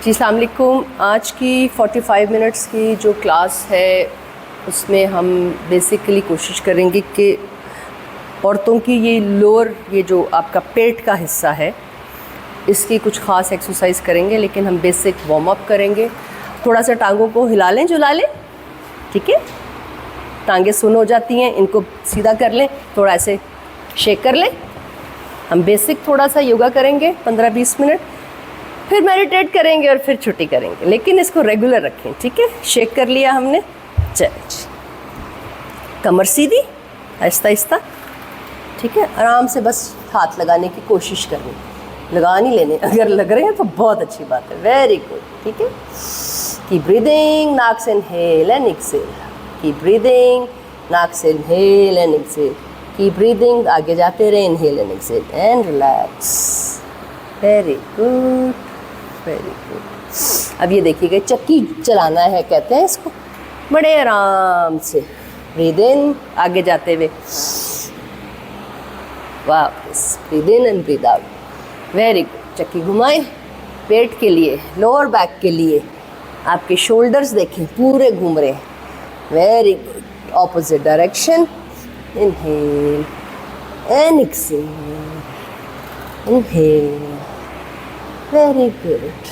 जी अस्सलाम वालेकुम। आज की 45 मिनट्स की जो क्लास है उसमें हम बेसिकली कोशिश करेंगे कि औरतों की ये लोअर, ये जो आपका पेट का हिस्सा है, इसकी कुछ ख़ास एक्सरसाइज करेंगे, लेकिन हम बेसिक वार्म अप करेंगे। थोड़ा सा टांगों को हिला लें, झुला लें, ठीक है। टांगें सुन हो जाती हैं, इनको सीधा कर लें, थोड़ा ऐसे शेक कर लें। हम बेसिक थोड़ा सा योगा करेंगे 15-20 मिनट, फिर मेडिटेट करेंगे और फिर छुट्टी करेंगे, लेकिन इसको रेगुलर रखें, ठीक है। शेक कर लिया हमने, चलिए कमर सीधी, आहिस्ता आहिस्ता, ठीक है। आराम से बस हाथ लगाने की कोशिश करनी, लगा नहीं लेने, अगर लग रहे हैं तो बहुत अच्छी बात है, वेरी गुड, ठीक है। कीप ब्रीदिंग, नाक से inhale and exhale, keep breathing, नाक से inhale and exhale, keep breathing, आगे जाते रहे, inhale and exhale and relax, very good, very good. अब ये देखिएगा, चक्की चलाना है कहते हैं इसको, बड़े आराम से ब्रीद इन, आगे जाते हुए वापस breathe in and breathe out, very good. चक्की घुमाएं, पेट के लिए, लोअर बैक के लिए, आपके शोल्डर्स देखें पूरे घूम रहे हैं, very good. Opposite direction, inhale and exhale, inhale, very good,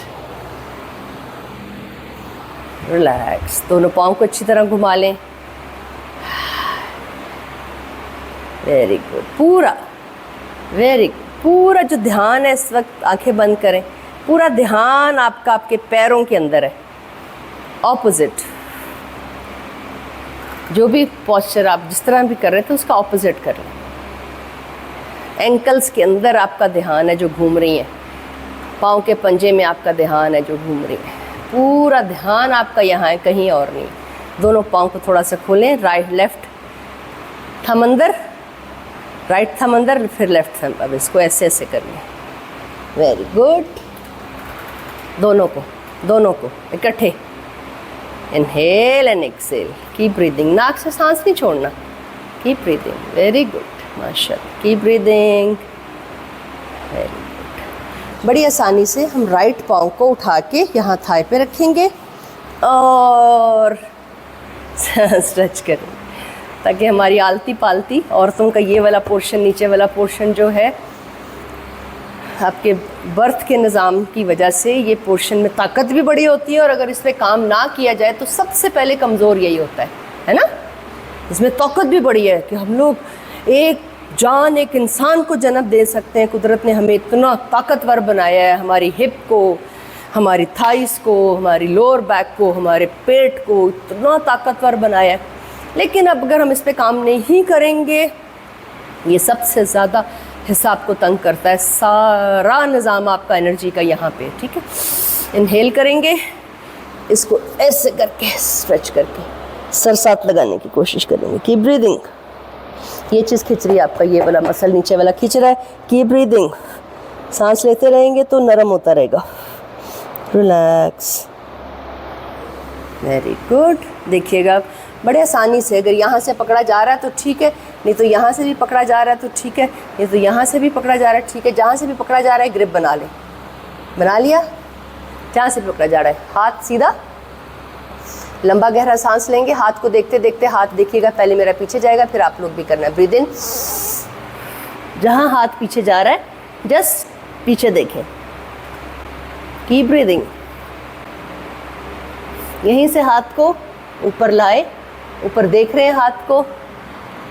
relax. दोनों पाँव को अच्छी तरह घुमा लें, वेरी गुड, पूरा, वेरी गुड। पूरा जो ध्यान है इस वक्त, आंखें बंद करें, पूरा ध्यान आपका आपके पैरों के अंदर है। ऑपोजिट, जो भी पोस्चर आप जिस तरह भी कर रहे थे उसका ऑपोजिट कर लें। एंकल्स के अंदर आपका ध्यान है जो घूम रही हैं, पाँव के पंजे में आपका ध्यान है जो घूम रही है, पूरा ध्यान आपका यहाँ है, कहीं और नहीं। दोनों पाँव को थोड़ा सा खोलें, राइट लेफ्ट थंब अंदर, राइट थंब अंदर, फिर लेफ्ट थंब, अब इसको ऐसे ऐसे कर लें, वेरी गुड। दोनों को इकट्ठे, inhale and exhale, keep breathing, नाक से सांस नहीं छोड़ना, कीप ब्रीदिंग, वेरी गुड, माशाल्लाह, कीप ब्रीदिंग, वेरी गुड। बड़ी आसानी से हम राइट पाँव को उठा के यहाँ थाई पे रखेंगे और स्ट्रेच करेंगे, ताकि हमारी आलती पालती औरतों का ये वाला पोर्शन, नीचे वाला पोर्शन जो है, आपके बर्थ के निज़ाम की वजह से ये पोर्शन में ताकत भी बड़ी होती है, और अगर इस पर काम ना किया जाए तो सबसे पहले कमज़ोर यही होता है ना। इसमें ताकत भी बड़ी है कि हम लोग एक जान, एक इंसान को जन्म दे सकते हैं। कुदरत ने हमें इतना ताकतवर बनाया है, हमारी हिप को, हमारी थाइस को, हमारी लोअर बैक को, हमारे पेट को इतना ताकतवर बनाया है। लेकिन अब अगर हम इस पे काम नहीं करेंगे, ये सबसे ज़्यादा हिस्सा आपको तंग करता है, सारा निज़ाम आपका एनर्जी का यहाँ पे, ठीक है। इनहेल करेंगे, इसको ऐसे करके स्ट्रेच करके सर साथ लगाने की कोशिश करेंगे, कीप ब्रीदिंग। ये चीज़ खिंच रही है आपका, ये वाला मसल नीचे वाला खिंच रहा है, कीप ब्रीदिंग। सांस लेते रहेंगे तो नरम होता रहेगा, रिलैक्स, वेरी गुड। देखिएगा बड़े आसानी से, अगर यहाँ से पकड़ा जा रहा है तो ठीक है, नहीं तो यहाँ से भी पकड़ा जा रहा है तो ठीक है, नहीं तो यहाँ से भी पकड़ा जा रहा है, ठीक है। जहाँ से भी पकड़ा जा रहा है ग्रिप बना लें, बना लिया। जहाँ से भी पकड़ा जा रहा है, हाथ सीधा, लंबा गहरा सांस लेंगे, हाथ को देखते देखते, हाथ देखिएगा, पहले मेरा पीछे जाएगा, फिर आप लोग भी करना है। ब्रीद इन, जहाँ हाथ पीछे जा रहा है जस्ट पीछे देखें, कीप ब्रीदिंग। यहीं से हाथ को ऊपर लाए, ऊपर देख रहे हैं हाथ को,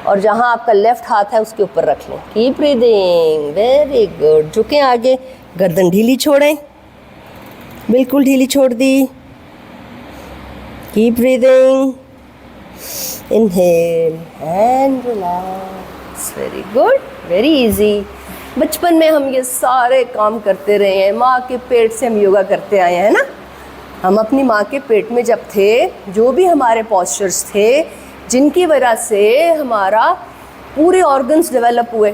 और जहाँ आपका लेफ्ट हाथ है उसके ऊपर रख लें, कीप ब्रीदिंग, वेरी गुड। झुकें आगे, गर्दन ढीली छोड़ें, बिल्कुल ढीली छोड़ दी, keep breathing, inhale and relax, very good, very easy. बचपन में हम ये सारे काम करते रहे हैं, माँ के पेट से हम योगा करते आए हैं ना। हम अपनी माँ के पेट में जब थे, जो भी हमारे पोस्चर्स थे, जिनकी वजह से हमारा पूरे ऑर्गन्स डेवलप हुए,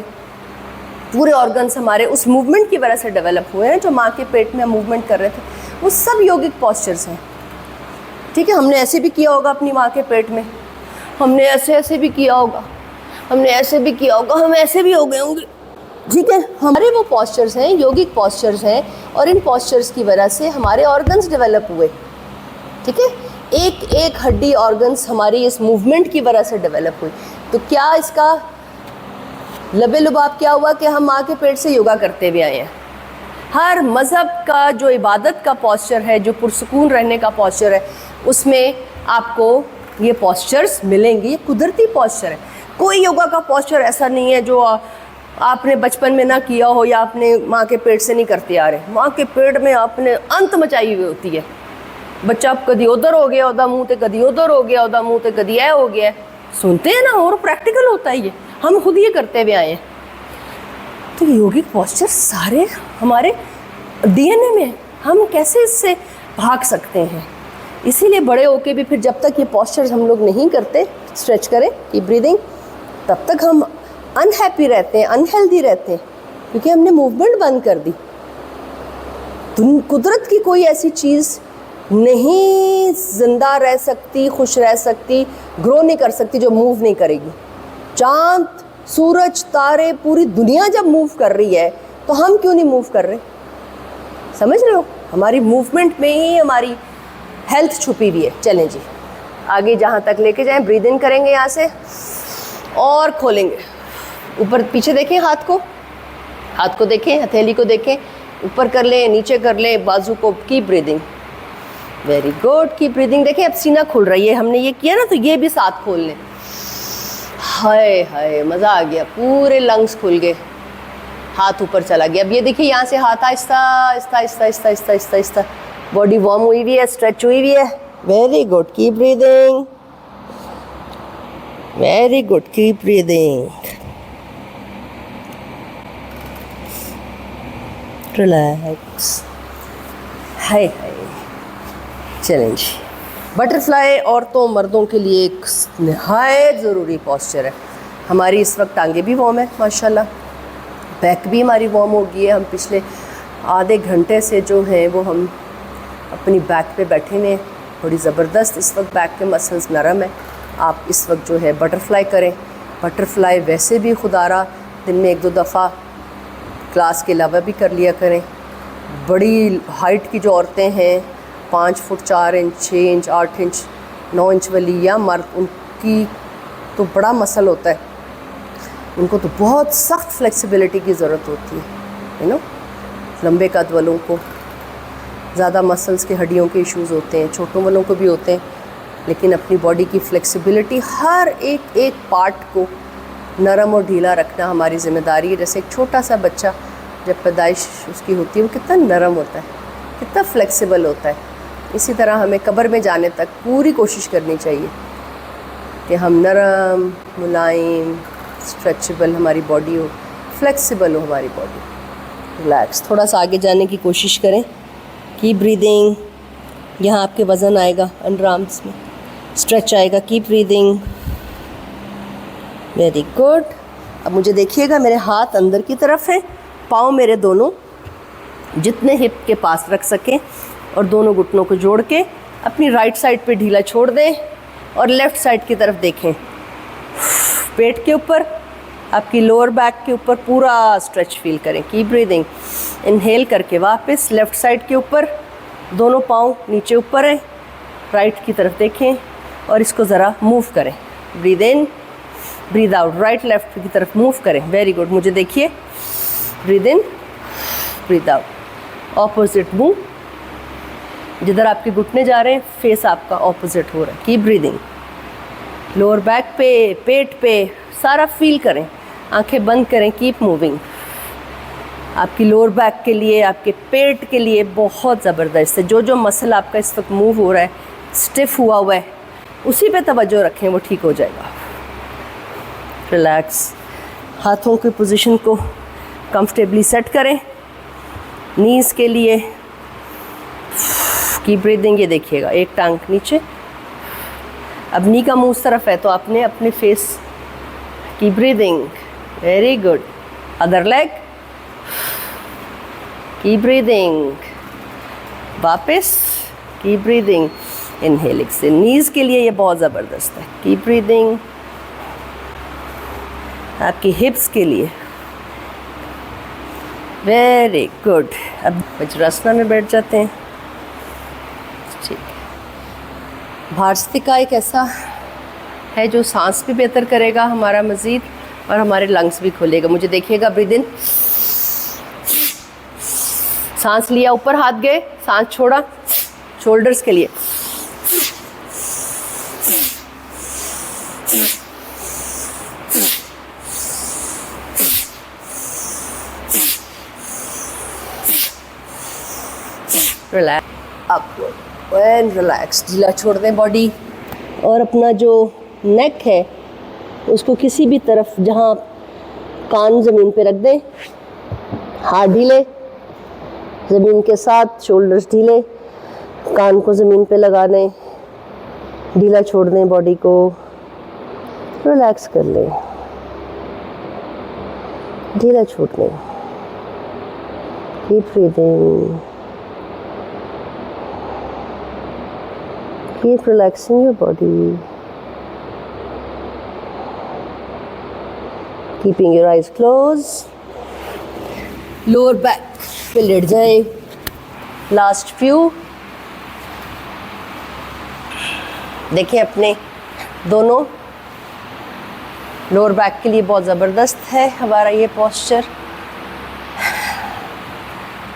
पूरे ऑर्गन्स हमारे उस मूवमेंट की वजह से डेवलप हुए हैं, जो माँ के पेट में मूवमेंट कर रहे थे, वो सब योगिक पोस्चर्स हैं, ठीक है। हमने ऐसे भी किया होगा अपनी माँ के पेट में, हमने ऐसे भी किया होगा, हमने ऐसे भी किया होगा, हम ऐसे भी हो गए होंगे, ठीक है, हमारे वो पॉस्चर्स हैं, योगिक पॉस्चर्स हैं, और इन पॉस्चर्स की वजह से हमारे ऑर्गन्स डेवलप हुए। ठीक है, एक एक हड्डी ऑर्गन्स हमारी इस मूवमेंट की वजह से डेवलप हुई। तो क्या इसका लबे लुबाब क्या हुआ कि हम माँ के पेट से योगा करते हुए आए हैं। हर मज़हब का जो इबादत का पॉस्चर है, जो पुरसकून रहने का पॉस्चर है, उसमें आपको ये पॉस्चर्स मिलेंगे। ये कुदरती पॉस्चर है। कोई योगा का पॉस्चर ऐसा नहीं है जो आपने बचपन में ना किया हो या आपने माँ के पेट से नहीं करते आ रहे। माँ के पेट में आपने अंत मचाई हुई होती है। बच्चा कभी उधर हो गया ओदा मुँह, तो कभी उधर हो गया ओदा मुँह, तो कभी ऐ हो गया। सुनते हैं ना, और प्रैक्टिकल होता है ये, हम खुद ये करते हुए आए हैं। तो योगिक पॉस्चर सारे हमारे डीएनए में, हम कैसे इससे भाग सकते हैं। इसीलिए बड़े होके भी फिर जब तक ये पॉस्चर्स हम लोग नहीं करते, स्ट्रेच करें की ब्रीदिंग, तब तक हम अनहैप्पी रहते हैं, अनहेल्दी रहते हैं, क्योंकि हमने मूवमेंट बंद कर दी। तो कुदरत की कोई ऐसी चीज़ नहीं जिंदा रह सकती, खुश रह सकती, ग्रो नहीं कर सकती जो मूव नहीं करेगी। चांद, सूरज, तारे, पूरी दुनिया जब मूव कर रही है तो हम क्यों नहीं मूव कर रहे? समझ रहे हो? हमारी मूवमेंट में ही हमारी हेल्थ छुपी हुई है। चलें जी, आगे जहाँ तक लेके जाएं, ब्रीद इन करेंगे यहाँ से और खोलेंगे। ऊपर पीछे देखें, हाथ को देखें, हथेली को देखें, ऊपर कर लें, नीचे कर लें, बाजू को। Keep breathing, very good, keep breathing. देखें अब सीना खुल रही है, हमने ये किया ना, तो ये भी साथ खोल लें। हाय हाय, मज़ा आ गया, पूरे लंग्स खुल गए, हाथ ऊपर चला गया। अब ये देखिए, यहाँ से हाथ आहिस्ता आहिस्ता आहिस्ता आहिस्ता आहिस्ता आहिस्ता आहिस्ता, बॉडी वार्म हुई हुई है, स्ट्रेच हुई हुई है। Very good, keep breathing, very good, keep breathing. Relax, हाय हाय। चलें जी, बटरफ्लाई औरतों मर्दों के लिए एक नहायत ज़रूरी पॉस्चर है। हमारी इस वक्त टांगें भी वार्म है माशाल्लाह, बैक भी हमारी वार्म हो गई है। हम पिछले आधे घंटे से जो हैं वो हम अपनी बैक पे बैठे हुए हैं, थोड़ी ज़बरदस्त इस वक्त बैक के मसल्स नरम है। आप इस वक्त जो है बटरफ्लाई करें। बटरफ्लाई वैसे भी खुदारा दिन में 1-2 दफ़ा क्लास के अलावा भी कर लिया करें। बड़ी हाइट की जो औरतें हैं, 5 foot 4 inch, 6 inch, 8 inch, 9 inch वाली या मर्द, उनकी तो बड़ा मसल होता है, उनको तो बहुत सख्त फ्लेक्सिबिलिटी की ज़रूरत होती है नो। लंबे कद वालों को ज़्यादा मसल्स के हड्डियों के इश्यूज़ होते हैं, छोटों वालों को भी होते हैं, लेकिन अपनी बॉडी की फ्लेक्सिबिलिटी, हर एक एक पार्ट को नरम और ढीला रखना हमारी ज़िम्मेदारी है। जैसे एक छोटा सा बच्चा जब पैदाइश उसकी होती है, वो कितना नरम होता है, कितना फ्लेक्सिबल होता है। इसी तरह हमें कब्र में जाने तक पूरी कोशिश करनी चाहिए कि हम नरम, मुलायम, स्ट्रेचेबल हमारी बॉडी हो, फ्लेक्सिबल हो हमारी बॉडी। रिलैक्स, थोड़ा सा आगे जाने की कोशिश करें। कीप ब्रीदिंग, यहाँ आपके वज़न आएगा अंडर आर्म्स में, स्ट्रेच आएगा। Keep breathing, very good. अब मुझे देखिएगा, मेरे हाथ अंदर की तरफ हैं, पाँव मेरे दोनों जितने हिप के पास रख सकें, और दोनों घुटनों को जोड़ के अपनी राइट साइड पे ढीला छोड़ दें और लेफ़्ट साइड की तरफ देखें। पेट के ऊपर, आपकी लोअर बैक के ऊपर पूरा स्ट्रेच फील करें। कीप ब्रीदिंग, इनहेल करके वापस लेफ़्ट साइड के ऊपर, दोनों पाँव नीचे ऊपर हैं, राइट की तरफ देखें और इसको ज़रा मूव करें। Breathe in, breathe out, right left की तरफ मूव करें। वेरी गुड, मुझे देखिए, breathe in, breathe out, opposite move. जिधर आपके घुटने जा रहे हैं, फेस आपका ऑपोजिट हो रहा है। कीप ब्रीदिंग, लोअर बैक पे, पेट पे सारा फील करें, आंखें बंद करें। Keep moving. आपकी लोअर बैक के लिए, आपके पेट के लिए बहुत ज़बरदस्त है। जो जो मसल आपका इस वक्त मूव हो रहा है, स्टिफ हुआ हुआ है, उसी पे तवज्जो रखें, वो ठीक हो जाएगा। रिलैक्स, हाथों की पोजीशन को कंफर्टेबली सेट करें नीज़ के लिए। कीप ब्रीदिंग, ये देखिएगा, एक टांग नीचे, अब नी का मुंह उस तरफ है तो आपने अपने face. Keep breathing, very good. Other leg, keep breathing, वापस keep breathing. Inhale, exhale. Knees के लिए ये बहुत ज़बरदस्त है। Keep breathing. आपकी हिप्स के लिए वेरी गुड। अब वज्रासना में बैठ जाते हैं। ठीक। भारस्तिका एक ऐसा है जो सांस भी बेहतर करेगा हमारा मज़ीद, और हमारे लंग्स भी खोलेगा। मुझे देखिएगा, ब्रीद इन, सांस लिया, ऊपर हाथ गए, सांस छोड़ा, शोल्डर्स के लिए, रिलैक्स, अपवर्ड एंड रिलैक्स। ढीला छोड़ दें बॉडी, और अपना जो नेक है उसको किसी भी तरफ, जहाँ कान ज़मीन पे रख दें, हाथ ढीले ज़मीन के साथ, शोल्डर्स ढीले, कान को ज़मीन पे लगा दें, ढीला छोड़ दें बॉडी को, रिलैक्स कर लें, ढीला छोड़ दें। Keep breathing, keep relaxing your body, keeping your eyes close. Lower back पे लेट जाए, लास्ट फ्यू। देखिए अपने दोनों लोअर बैक के लिए बहुत ज़बरदस्त है हमारा ये posture.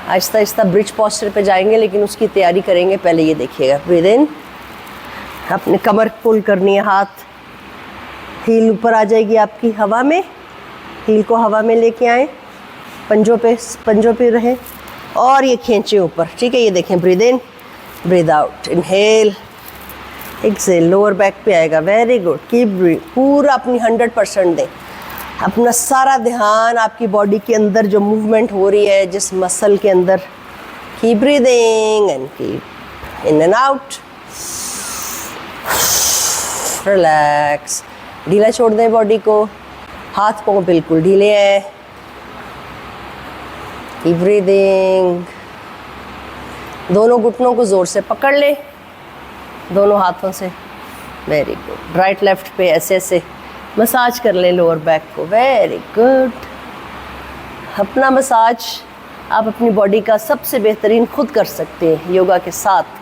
Aahista Aahista bridge posture पे जाएंगे, लेकिन उसकी तैयारी करेंगे। पहले ये देखिएगा, ब्रीद इन, अपने कमर पुल करनी है, हाथ, हील ऊपर आ जाएगी आपकी हवा में, हील को हवा में लेके आए, पंजों पे रहे, और ये खींचे ऊपर। ठीक है, ये देखें, breathe in, breathe out, inhale, exhale, lower back पे आएगा। वेरी गुड, कीप ब्रीथ, पूरा अपनी 100% दें। अपना सारा ध्यान आपकी बॉडी के अंदर जो मूवमेंट हो रही है, जिस मसल के अंदर, keep breathing and keep in and out, relax. ढीला छोड़ दें बॉडी को, हाथ पाँव बिल्कुल ढीले हैं, कीप ब्रीदिंग। दोनों घुटनों को ज़ोर से पकड़ ले, दोनों हाथों से, वेरी गुड। राइट लेफ्ट पे ऐसे ऐसे मसाज कर ले लोअर बैक को, वेरी गुड। अपना मसाज आप अपनी बॉडी का सबसे बेहतरीन खुद कर सकते हैं योगा के साथ।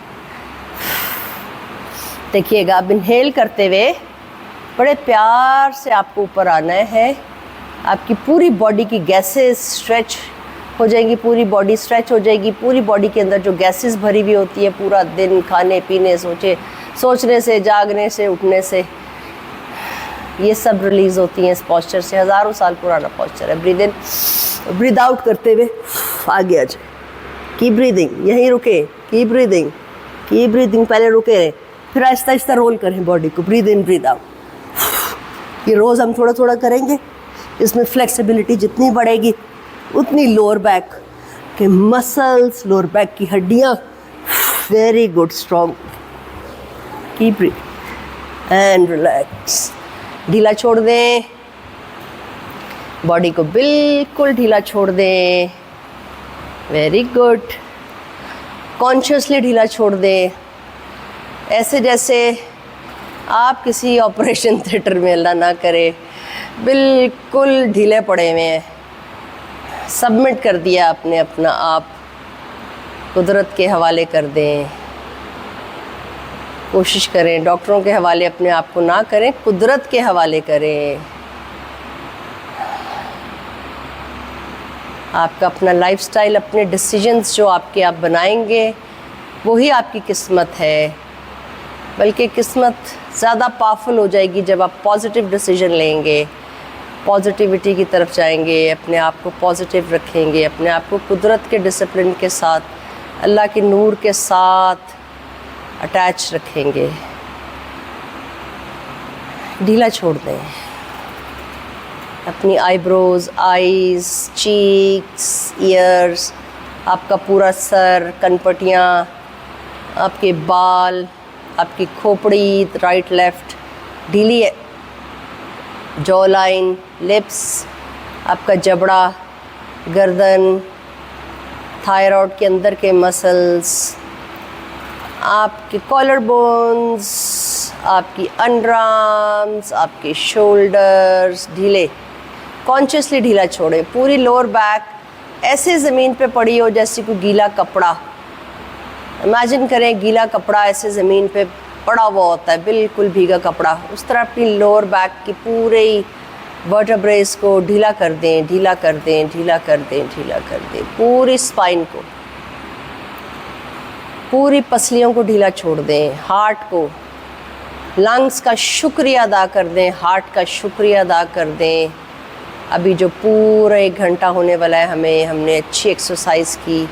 देखिएगा, अब इनहेल करते हुए बड़े प्यार से आपको ऊपर आना है। आपकी पूरी बॉडी की गैसेस स्ट्रेच हो जाएंगी, पूरी बॉडी स्ट्रेच हो जाएगी। पूरी बॉडी के अंदर जो गैसेस भरी हुई होती है पूरा दिन, खाने पीने, सोचने से, जागने से, उठने से, ये सब रिलीज़ होती हैं इस पोस्चर से। हज़ारों साल पुराना पोस्चर है। ब्रीद इन, ब्रीद आउट करते हुए आगे आ जाए, कीप ब्रीदिंग, यहीं रुके, कीप ब्रीदिंग, कीप ब्रीदिंग। पहले रुके रहे, फिर आहिस्ता आहिस्ता रोल करें बॉडी को, ब्रीद इन, ब्रीद आउट। ये रोज़ हम थोड़ा थोड़ा करेंगे, इसमें फ्लेक्सिबिलिटी जितनी बढ़ेगी उतनी लोअर बैक के मसल्स, लोअर बैक की हड्डियाँ very good, strong. Keep breathe and relax. ढीला छोड़ दें बॉडी को, बिल्कुल ढीला छोड़ दें, वेरी गुड। कॉन्शियसली ढीला छोड़ दें, ऐसे जैसे आप किसी ऑपरेशन थिएटर में अल्लाह ना करे बिल्कुल ढीले पड़े हुए हैं। सबमिट कर दिया आपने अपना आप, कुदरत के हवाले कर दें। कोशिश करें डॉक्टरों के हवाले अपने आप को ना करें, कुदरत के हवाले करें। आपका अपना लाइफस्टाइल, अपने डिसीजंस जो आपके आप बनाएंगे वही आपकी किस्मत है। बल्कि किस्मत ज़्यादा पावरफुल हो जाएगी जब आप पॉजिटिव डिसीजन लेंगे, पॉजिटिविटी की तरफ जाएंगे, अपने आप को पॉजिटिव रखेंगे, अपने आप को कुदरत के डिसिप्लिन के साथ, अल्लाह के नूर के साथ अटैच रखेंगे। ढीला छोड़ दें अपनी आईब्रोज, आईज़, चीक्स, ईयर्स, आपका पूरा सर, कनपटियाँ, आपके बाल, आपकी खोपड़ी, राइट लेफ्ट ढीली है, जॉ लाइन, लिप्स, आपका जबड़ा, गर्दन, थायराइड के अंदर के मसल्स, आपके कॉलर बोन्स, आपकी अंडर आर्म्स, आपके शोल्डर्स ढीले, कॉन्शियसली ढीला छोड़ें। पूरी लोअर बैक ऐसे ज़मीन पे पड़ी हो जैसे कोई गीला कपड़ा। इमेजिन करें गीला कपड़ा ऐसे ज़मीन पे पड़ा हुआ होता है, बिल्कुल भीगा कपड़ा। उस तरह अपनी लोअर बैक की पूरे ही वर्टेब्रेस को ढीला कर दें, ढीला कर दें, ढीला कर दें, ढीला कर दें। पूरी स्पाइन को, पूरी पसलियों को ढीला छोड़ दें। हार्ट को, लंग्स का शुक्रिया अदा कर दें, हार्ट का शुक्रिया अदा कर दें। अभी जो पूरा 1 घंटा होने वाला है हमने अच्छी एक्सरसाइज की,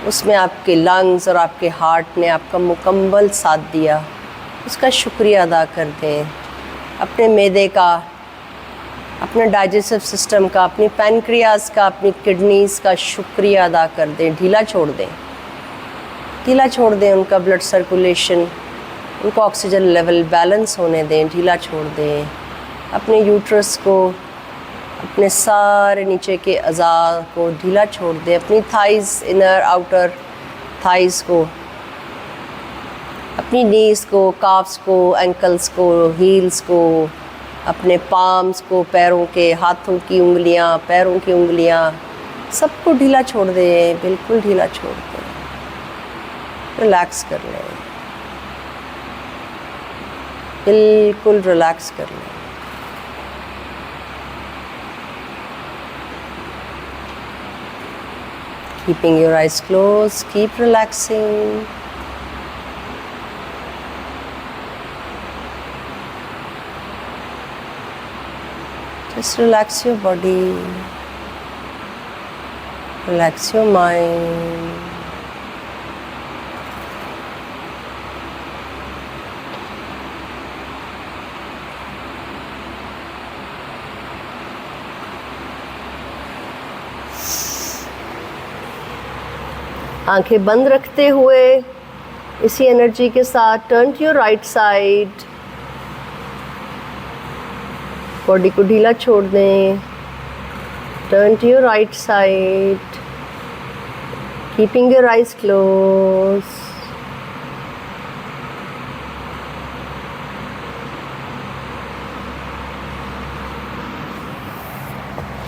उसमें आपके लंग्स और आपके हार्ट ने आपका मुकम्मल साथ दिया, उसका शुक्रिया अदा कर दें। अपने मैदे का, अपने डाइजेस्टिव सिस्टम का, अपनी पैनक्रियाज का, अपनी किडनीज़ का शुक्रिया अदा कर दें। ढीला छोड़ दें, ढीला छोड़ दें उनका ब्लड सर्कुलेशन, उनको ऑक्सीजन लेवल बैलेंस होने दें, ढीला छोड़ दें। अपने यूट्रस को, अपने सारे नीचे के अज़ा को ढीला छोड़ दें। अपनी थाइज़, इनर आउटर थाइज़ को, अपनी नीज़ को, काफ्स को, एंकल्स को, हील्स को, अपने पाम्स को, पैरों के, हाथों की उंगलियां, पैरों की उंगलियां, सबको ढीला छोड़ दें, बिल्कुल ढीला छोड़ दें। रिलैक्स कर लें, बिल्कुल रिलैक्स कर लें। Keeping your eyes closed, keep relaxing. Just relax your body, relax your mind. आंखें बंद रखते हुए इसी एनर्जी के साथ turn to your right side. Body को ढीला छोड़ दें, turn to your right side, keeping your eyes close.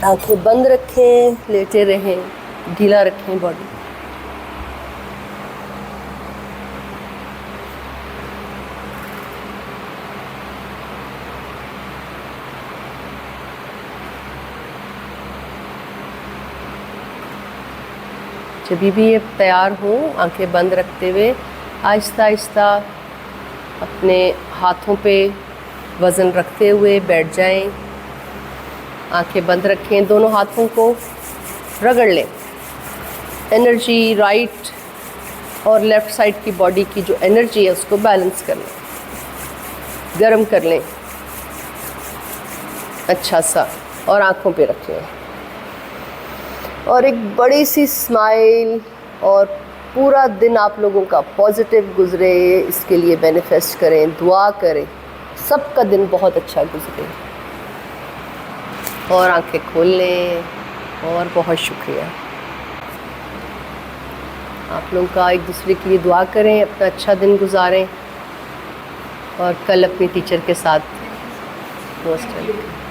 आंखें बंद रखें, लेटे रहें, ढीला रखें बॉडी। जब भी ये तैयार हो, आंखें बंद रखते हुए आहिस्ता आहिस्ता अपने हाथों पे वज़न रखते हुए बैठ जाएं। आंखें बंद रखें, दोनों हाथों को रगड़ लें। एनर्जी राइट और लेफ़्ट साइड की बॉडी की जो एनर्जी है उसको बैलेंस कर लें, गर्म कर लें अच्छा सा, और आँखों पे रखें। और एक बड़ी सी स्माइल, और पूरा दिन आप लोगों का पॉजिटिव गुजरे, इसके लिए मैनिफेस्ट करें, दुआ करें, सबका दिन बहुत अच्छा गुजरे। और आंखें खोल लें, और बहुत शुक्रिया। आप लोगों का एक दूसरे के लिए दुआ करें, अपना अच्छा दिन गुजारें, और कल अपनी टीचर के साथ मोस्ट वेलकम।